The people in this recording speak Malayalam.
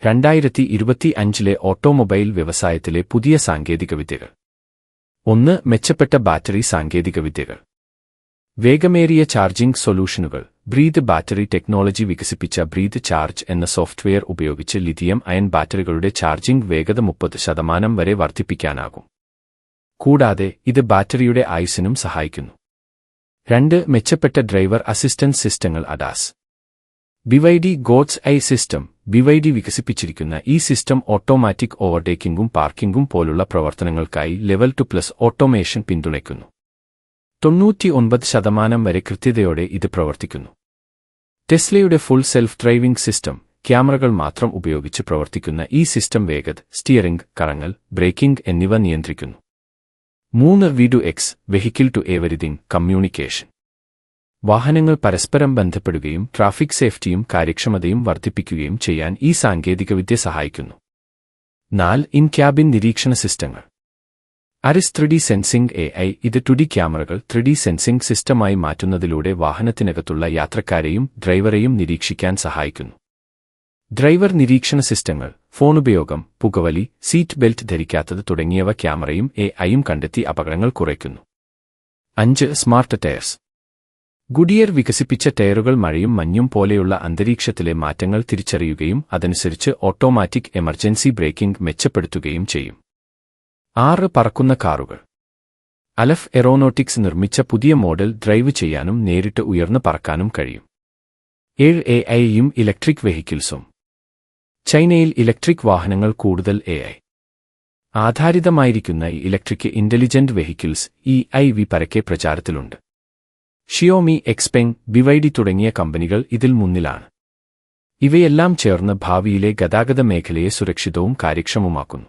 2025 ഓട്ടോമൊബൈൽ വ്യവസായത്തിലെ പുതിയ സാങ്കേതികവിദ്യകൾ. 1. മെച്ചപ്പെട്ട ബാറ്ററി സാങ്കേതികവിദ്യകൾ. വേഗമേറിയ ചാർജിംഗ് സൊല്യൂഷനുകൾ. ബ്രീത്ത് ബാറ്ററി ടെക്നോളജി വികസിപ്പിച്ച ബ്രീത്ത് ചാർജ് എന്ന സോഫ്റ്റ്വെയർ ഉപയോഗിച്ച് ലിഥിയം അയൺ ബാറ്ററികളുടെ ചാർജിംഗ് വേഗത 30% വരെ വർദ്ധിപ്പിക്കാനാകും. കൂടാതെ ഇത് ബാറ്ററിയുടെ ആയുസ്സിനും സഹായിക്കുന്നു. 2. മെച്ചപ്പെട്ട ഡ്രൈവർ അസിസ്റ്റൻസ് സിസ്റ്റങ്ങൾ. ADAS. BYD God's eye system. BYD വികസിപ്പിച്ചിരിക്കുന്ന ഈ സിസ്റ്റം ഓട്ടോമാറ്റിക് ഓവർടേക്കിംഗും പാർക്കിംഗും പോലുള്ള പ്രവർത്തനങ്ങൾക്കായി ലെവൽ 2+ ഓട്ടോമേഷൻ പിന്തുണയ്ക്കുന്നു. 99% വരെ കൃത്യതയോടെ ഇത് പ്രവർത്തിക്കുന്നു. ടെസ്ലയുടെ ഫുൾ സെൽഫ് ഡ്രൈവിംഗ് സിസ്റ്റം. ക്യാമറകൾ മാത്രം ഉപയോഗിച്ച് പ്രവർത്തിക്കുന്ന ഈ സിസ്റ്റം വേഗത, സ്റ്റിയറിംഗ്, കറങ്ങൽ, ബ്രേക്കിംഗ് എന്നിവ നിയന്ത്രിക്കുന്നു. 3. V2X vehicle to everything communication. വാഹനങ്ങൾ പരസ്പരം ബന്ധപ്പെടുകയും ട്രാഫിക് സേഫ്റ്റിയും കാര്യക്ഷമതയും വർദ്ധിപ്പിക്കുകയും ചെയ്യാൻ ഈ സാങ്കേതികവിദ്യ സഹായിക്കുന്നു. 4. ഇൻ ക്യാബിൻ നിരീക്ഷണ സിസ്റ്റങ്ങൾ. ARISS 3D sensing AI. ഇത് 2D ക്യാമറകൾ 3D സെൻസിംഗ് സിസ്റ്റമായി മാറ്റുന്നതിലൂടെ വാഹനത്തിനകത്തുള്ള യാത്രക്കാരെയും ഡ്രൈവറെയും നിരീക്ഷിക്കാൻ സഹായിക്കുന്നു. ഡ്രൈവർ നിരീക്ഷണ സിസ്റ്റങ്ങൾ. ഫോണുപയോഗം, പുകവലി, സീറ്റ് ബെൽറ്റ് ധരിക്കാത്തത് തുടങ്ങിയവ ക്യാമറയും AIയും കണ്ടെത്തി അപകടങ്ങൾ കുറയ്ക്കുന്നു. 5. Smart tyres. ഗുഡിയർ വികസിപ്പിച്ച ടയറുകൾ മഴയും മഞ്ഞും പോലെയുള്ള അന്തരീക്ഷത്തിലെ മാറ്റങ്ങൾ തിരിച്ചറിയുകയും അതനുസരിച്ച് ഓട്ടോമാറ്റിക് എമർജൻസി ബ്രേക്കിംഗ് മെച്ചപ്പെടുത്തുകയും ചെയ്യും. 6. പറക്കുന്ന കാറുകൾ. അലഫ് എറോനോട്ടിക്സ് നിർമ്മിച്ച പുതിയ മോഡൽ ഡ്രൈവ് ചെയ്യാനും നേരിട്ട് ഉയർന്ന് പറക്കാനും കഴിയും. 7. AIയും ഇലക്ട്രിക് വെഹിക്കിൾസും. ചൈനയിൽ ഇലക്ട്രിക് വാഹനങ്ങൾ കൂടുതൽ AI ആധാരിതമായിരിക്കുന്ന ഇലക്ട്രിക് ഇന്റലിജന്റ് വെഹിക്കിൾസ് EIV പരക്കെ പ്രചാരത്തിലുണ്ട്. ഷിയോമി, എക്സ്പെങ്, BYD തുടങ്ങിയ കമ്പനികൾ ഇതിൽ മുന്നിലാണ്. ഇവയെല്ലാം ചേർന്ന് ഭാവിയിലെ ഗതാഗത മേഖലയെ സുരക്ഷിതവും കാര്യക്ഷമവുമാക്കുന്നു.